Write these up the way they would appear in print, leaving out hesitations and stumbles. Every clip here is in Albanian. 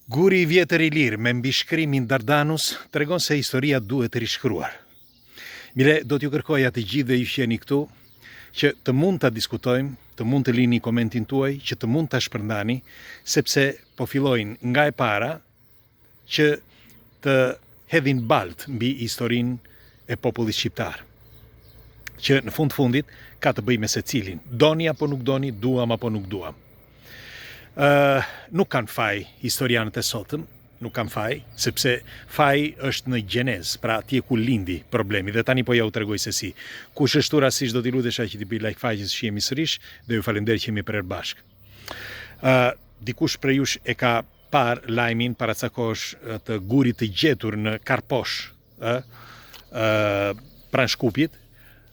Guri i vjetër i lirë me mbishkrimin Dardanus tregon se historia duhet rishkruar. Mire, do t'ju kërkoja të gjithë dhe ju që jeni këtu, që të mund të diskutojmë, të mund të lini komentin tuaj, që të mund të shpërndani, sepse po fillojnë nga e para që të hedhin balt mbi historinë e popullit shqiptar. Që në fundit ka të bëjë me secilin. Doni apo nuk doni, duam apo nuk duam. Nuk kanë faj historianët e sotëm, nuk kanë faj, sepse faj është në gjenez, pra atje ku lindi problemi, dhe tani po ja u tregoj se si. Kush është rastisht do t'i lutesha që t'i bëj like faqes që jemi sërish, dhe ju falenderoj që jemi prerë bashkë. Dikush prej jush e ka parë lajmin paracakosh të gurit të gjetur në Karposh, pranë Shkupit,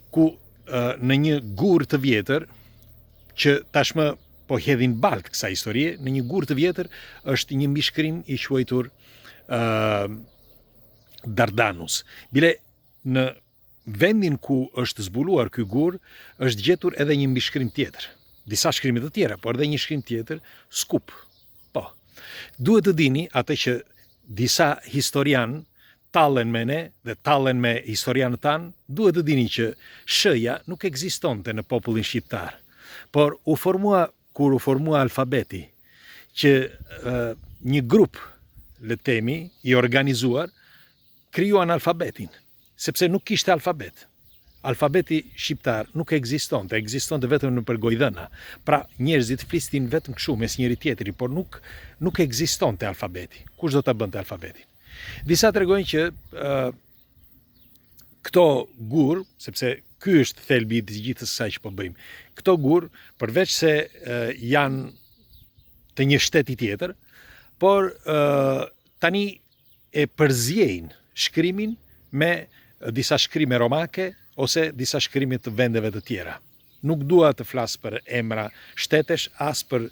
ku në një gur të vjetër, që tashmë po hedhin balt kësa historie, në një gur të vjetër është një mbishkrim i quajtur Dardanus. Bile në vendin ku është zbuluar ky gur, është gjetur edhe një mbishkrim tjetër. Disa shkrime të tjera, por edhe një shkrim tjetër, Skup. Po. Duhet të dini atë që disa historian tallen me ne dhe tallen me historianët tanë, duhet të dini që shëja nuk ekzistonte në popullin shqiptar, por kur u formua alfabeti, që një grup, le temi, i organizuar, krijuan alfabetin, sepse nuk kishte alfabet. Alfabeti shqiptar nuk ekzistonte vetëm në përgojdhëna. Pra njerëzit flisnin vetëm kështu mes njëri tjetri, por nuk ekzistonte alfabeti. Kush do ta bënte alfabetin? Disa tregojnë që këto gur, sepse ky është thelbi i gjithë kësaj që po bëjmë. Këto gur, përveç se janë të një shteti tjetër, por tani e përzjejnë shkrimin me disa shkrime romake ose disa shkrime të vendeve të tjera. Nuk dua të flas për emra shtetesh, as për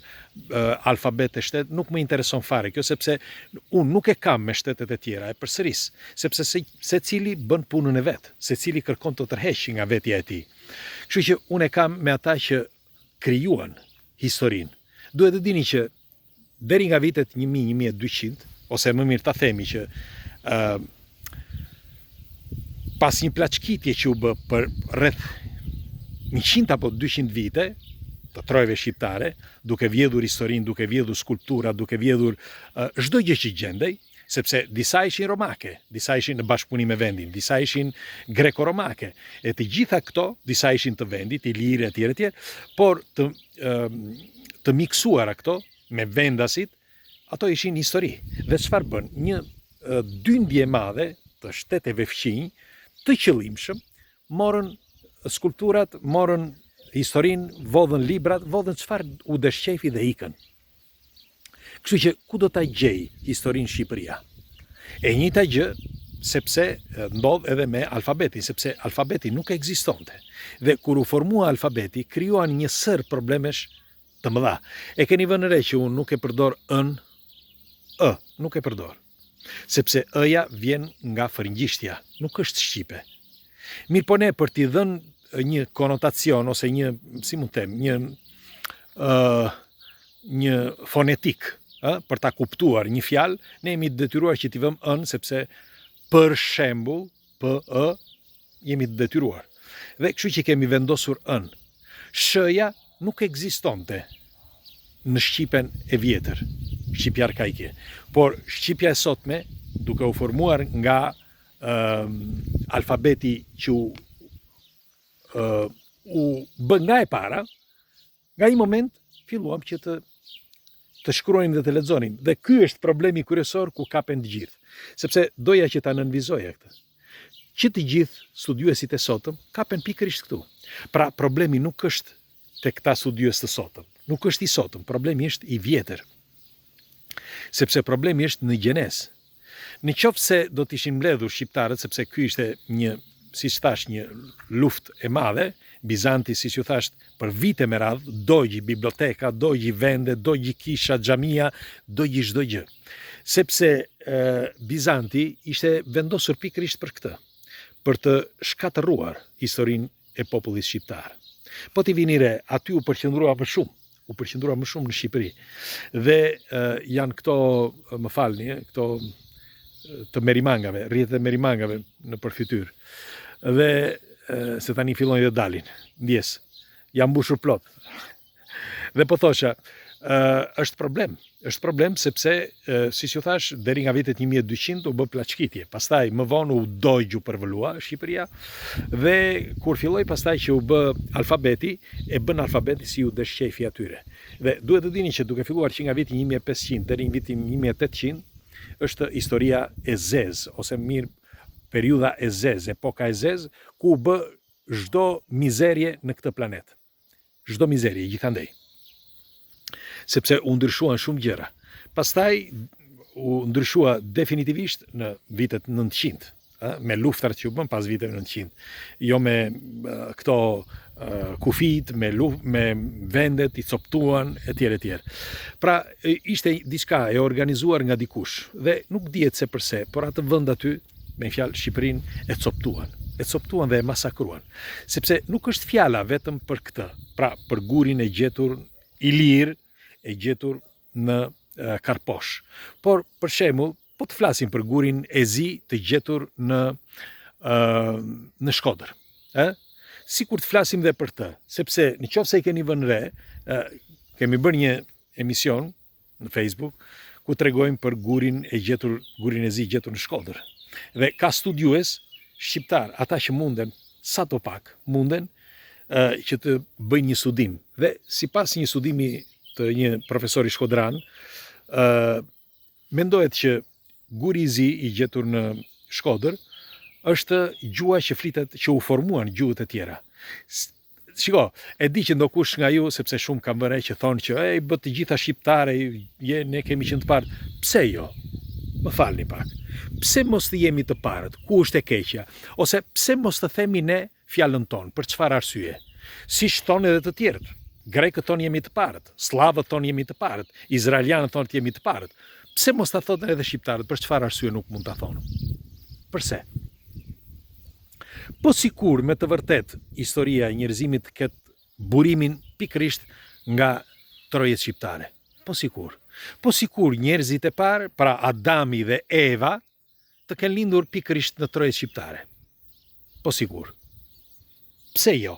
alfabete shtet, nuk më intereson fare kjo, sepse unë nuk e kam me shtetet e tjera, e përsëris, sepse secili bën punën e vet, secili kërkon të tërheqë nga vetja e tij. Kështu që unë e kam me ata që krijuan historinë. Duhet të dini që deri nga vitet 1000-1200, ose më mirë ta themi që pas një plaçkitje që u bë për rreth 100 apo 200 vite të trojve shqiptare, duke vjedhur historinë, duke vjedhur skulptura, duke vjedhur çdo gjë që gjendej, sepse disa ishin romake, disa ishin në bashkëpunim me vendin, disa ishin greko-romake, e të gjitha këto, disa ishin të vendit, i lirë etj, por të miksuara këto me vendasit, ato ishin histori. Dhe çfarë bën? Një dyndje e madhe të shteteve fqinj, të qëllimshëm, morën skulpturat, morën historinë, vodhën librat, vodhën çfarë u dëshqefi dhe ikën. Kështu që ku do ta gjej historinë Shqipëria? E njëjta gjë, sepse ndodh edhe me alfabetin, sepse alfabeti nuk ekzistonte. Dhe kur u formua alfabeti, krijuan një sër problemesh të mëdha. E keni vënë re që unë nuk e përdor ën, nuk e përdor. Sepse ëja vjen nga frëngjishtja, nuk është shqipe. Mirë po ne për t'i dhënë një konotacion ose një, si mund të them, një fonetik, për ta kuptuar një fjalë, ne jemi të detyruar që t'i vëmë ën, sepse për shembull, jemi të detyruar. Dhe kështu që kemi vendosur ën. Shëja nuk ekzistonte në Shqipen e vjetër, shqipja arkaike, por shqipja e sotme, duke u formuar nga alfabeti që u bë nga e para, nga një moment filluam që të shkruajmë dhe të lexonim. Dhe ky është problemi kryesor ku kapen të gjithë. Sepse doja që ta nënvizoja këtë. Që të gjithë studiuesit e sotëm kapen pikërisht këtu. Pra problemi nuk është tek këta studiues të sotëm. Nuk është i sotëm, problemi është i vjetër. Sepse problemi është në gjenez. Në qoftë se do t'ishin mbledhur shqiptarët, sepse ky ishte një, siç thash, një luftë e madhe, Bizanti, siç ju thash, për vite me radhë, dogji biblioteka, dogji vende, dogji kisha, xhamia, dogji çdo gjë. Sepse Bizanti ishte vendosur pikërisht për këtë, për të shkatërruar historinë e popullit shqiptar. Po t'i vini re, aty u përqendrua më shumë, u përqendrua më shumë në Shqipëri. Dhe janë këto, më falni, këto të merimangave, rrjetet e merimangave në përfytyr. Dhe se tani fillojnë dhe dalin, ndjes, jam mbushur plot. Dhe po thosha, është problem sepse, si që thash, deri nga vitet 1200 u bë plaçkitje, pastaj më vonë u dojgju përvëllua Shqipëria, dhe kur filloi pastaj që u bë alfabeti, e bën alfabeti si u dëshqefi atyre. Dhe duhet të dini që duke filluar që nga viti 1500 deri në vitin 1800, është historia e zez, ose mirë periudha e zez, epoka e zez, ku u bë çdo mizerje në këtë planet. Çdo mizerje, gjithandej. Sepse u ndryshuan shumë gjëra. Pastaj u ndryshua definitivisht në vitet 900, me luftat që u bën pas viteve 900. Jo me këto kufit, me vendet i coptuan, etj. Pra, ishte diçka e organizuar nga dikush, dhe nuk dihet se përse, por atë vend aty, me fjalë Shqipërinë, e coptuan dhe e masakruan. Sepse nuk është fjala vetëm për këtë, pra për gurin e gjetur i lirë, e gjetur në Karposh. Por, për shembull, po të flasim për gurin e zi të gjetur në Shkodër. Sikur të flasim dhe për të, sepse në qoftë se i keni vënë re, kemi bërë një emision në Facebook ku tregojmë për gurin e zi gjetur në Shkodër. Dhe ka studiues shqiptar, ata që munden, sa të pak munden, që të bëjnë një studim. Dhe sipas një studimi të një profesori shkodran, mendohet që guri i zi i gjetur në Shkodër është gjua që flitet, që u formuan gjuhët e tjera. Shiko, e di që ndokush nga ju, sepse shumë kam vëre që thonë që bë të gjitha shqiptare, ne kemi qenë të parë. Pse jo? Më falni pak. Pse mos të jemi të parët? Ku është e keqja? Ose pse mos të themi ne fjalën tonë? Për çfarë arsye? Si thonë edhe të tjerët. Grekët tonë jemi të parët, slavët tonë jemi të parët, izraelianët tonë jemi të parët. Pse mos ta thonë edhe shqiptarët? Për çfarë arsye nuk mund ta thonë? Përse? Po sikur me të vërtet historia e njerëzimit ketë burimin pikërisht nga trojet shqiptare. Po sikur njerëzit e parë, pra Adami dhe Eva, të kenë lindur pikërisht në trojet shqiptare. Po sikur. Pse jo?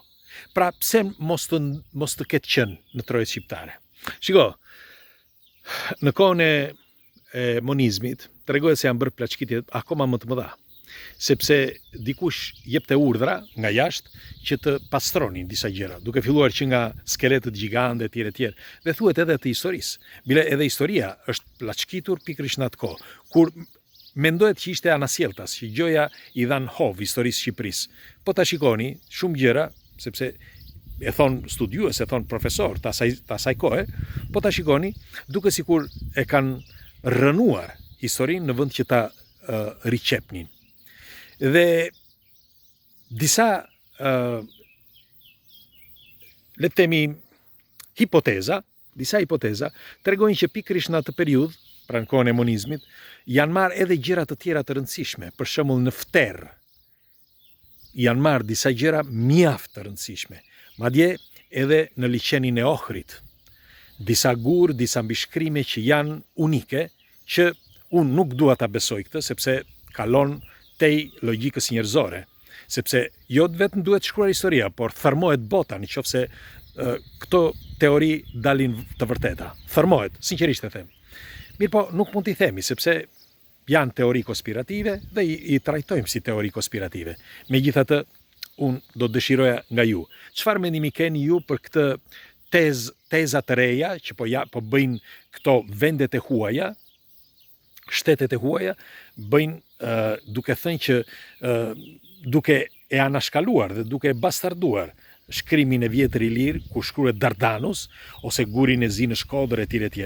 Pra pse mos të ketë qenë në trojet shqiptare? Shiko, në kohën e monizmit, tregohet se janë bërë plaçkitje akoma më të mëdha, sepse dikush jepte urdhra nga jashtë që të pastronin disa gjëra, duke filluar që nga skeletët gjigande etj. Dhe thuhet edhe të historisë. Bile edhe historia është plaçkitur pikërisht në atë kohë, kur mendohet që ishte anasjelltas, që gjoja i dhan hov historisë Shqipërisë. Po ta shikoni, shumë gjëra, sepse e thon studiues, e thon profesor të asaj kohe, po ta shikoni, duke sikur e kanë rënuar historinë në vend që ta riqepnin. Dhe disa le të themi hipoteza tregojnë që pikërisht në atë periudhë, pra në kohën e monizmit, janë marrë edhe gjëra të tjera të rëndësishme, për shembull në Fterë. Janë marrë disa gjëra mjaft të rëndësishme, madje edhe në liçenin e Ohrit. Disa gur, disa mbishkrime që janë unike, që unë nuk dua ta besoj këtë, sepse kalon tej logjikës njerëzore, sepse jo vetëm duhet shkruar historia, por thërmohet bota nëse këto teori dalin të vërteta. Thërmohet, sinqerisht e them. Mirë po, nuk mund t'i themi, sepse janë teori konspirative dhe i trajtojmë si teori konspirative. Megjithatë, unë do të dëshiroja nga ju. Çfarë mendimi keni ju për këtë teza të reja që po bëjnë këto vendet e huaja, shtetet e huaja, bëjnë duke thënë që duke e anashkaluar dhe duke bastarduar shkrimin e Vjetër i Lirë, ku shkruhet Dardanus, ose gurin e zi në Shkodër etj.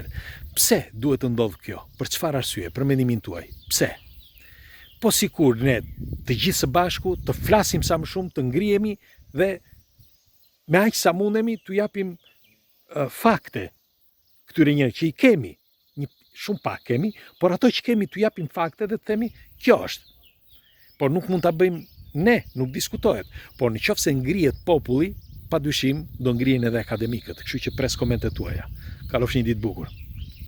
Pse duhet të ndodhë kjo? Për çfarë arsye? Për mendimin tuaj? Pse? Po sikur ne të gjithë së bashku të flasim sa më shumë, të ngrihemi dhe me aq sa mundemi t'u japim fakte këtyre njerëzve që i kemi, shumë pak kemi, por ato që kemi t'u japim fakte dhe të themi kjo është. Por nuk mund ta bëjmë ne, nuk diskutohet. Por nëse ngrihet populli, pa dyshim do ngrihen edhe akademikët, kështu që pres komentet tuaja. Kalofshi një ditë bukur.